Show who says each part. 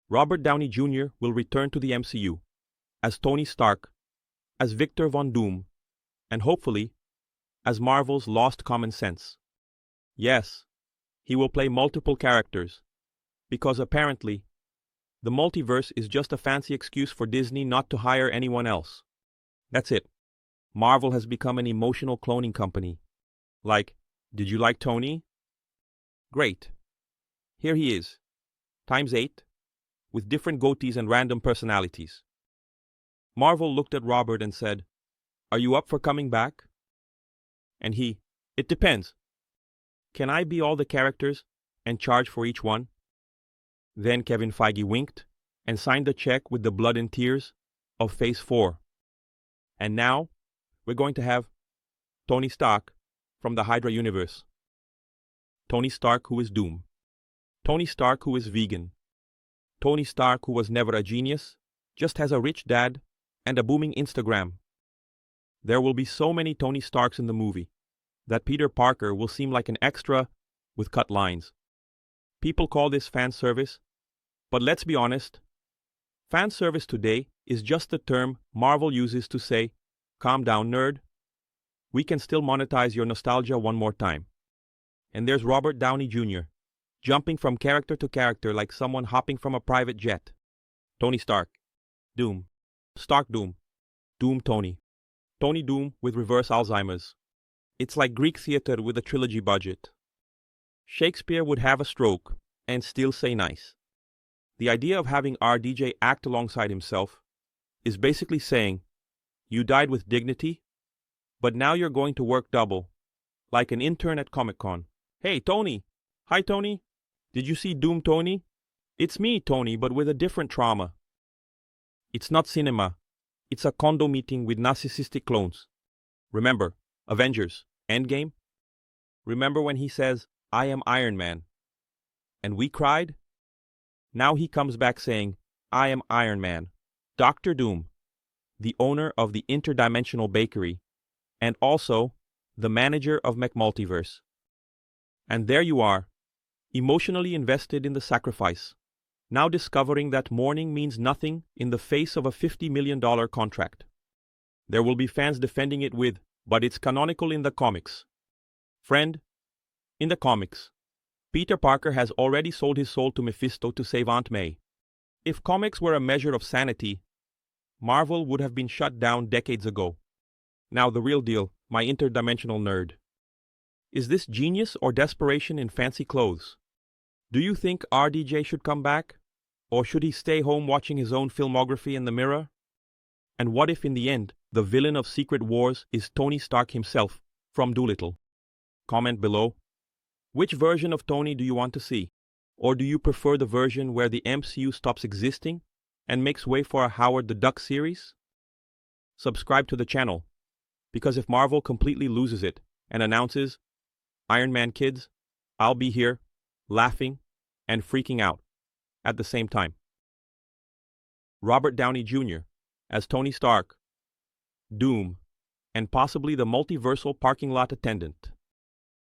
Speaker 1: Robert Downey Jr. will return to the MCU as Tony Stark, as Victor Von Doom, and hopefully, as Marvel's lost common sense. Yes, he will play multiple characters, because apparently, the multiverse is just a fancy excuse for Disney not to hire anyone else. That's it. Marvel has become an emotional cloning company. Like, did you like Tony? Great. Here he is, ×8, with different goatees and random personalities. Marvel looked at Robert and said, "Are you up for coming back?" And he, "It depends. Can I be all the characters and charge for each one?" Then Kevin Feige winked and signed the check with the blood and tears of Phase 4. And now, we're going to have Tony Stark from the Hydra universe. Tony Stark who is Doom. Tony Stark who is vegan. Tony Stark who was never a genius, just has a rich dad and a booming Instagram. There will be so many Tony Starks in the movie that Peter Parker will seem like an extra with cut lines. People call this fan service, but let's be honest, fan service today is just the term Marvel uses to say, "Calm down, nerd. We can still monetize your nostalgia one more time." And there's Robert Downey Jr., jumping from character to character like someone hopping from a private jet. Tony Stark. Doom. Stark Doom. Doom Tony. Tony Doom with reverse Alzheimer's. It's like Greek theater with a trilogy budget. Shakespeare would have a stroke and still say nice. The idea of having RDJ act alongside himself is basically saying, you died with dignity, but now you're going to work double, like an intern at Comic-Con. "Hey, Tony! Hi, Tony! Did you see Doom Tony? It's me, Tony, but with a different trauma." It's not cinema. It's a condo meeting with narcissistic clones. Remember, Avengers, Endgame? Remember when he says, "I am Iron Man," and we cried? Now he comes back saying, "I am Iron Man, Dr. Doom, the owner of the interdimensional bakery, and also the manager of Multiverse." And there you are, emotionally invested in the sacrifice, now discovering that mourning means nothing in the face of a $50 million contract. There will be fans defending it with, "But it's canonical in the comics." Friend, in the comics, Peter Parker has already sold his soul to Mephisto to save Aunt May. If comics were a measure of sanity, Marvel would have been shut down decades ago. Now the real deal, my interdimensional nerd. Is this genius or desperation in fancy clothes? Do you think RDJ should come back? Or should he stay home watching his own filmography in the mirror? And what if in the end, the villain of Secret Wars is Tony Stark himself from Doolittle? Comment below. Which version of Tony do you want to see? Or do you prefer the version where the MCU stops existing and makes way for a Howard the Duck series? Subscribe to the channel, because if Marvel completely loses it and announces, "Iron Man kids, I'll be here, laughing and freaking out at the same time." Robert Downey Jr. as Tony Stark, Doom, and possibly the multiversal parking lot attendant.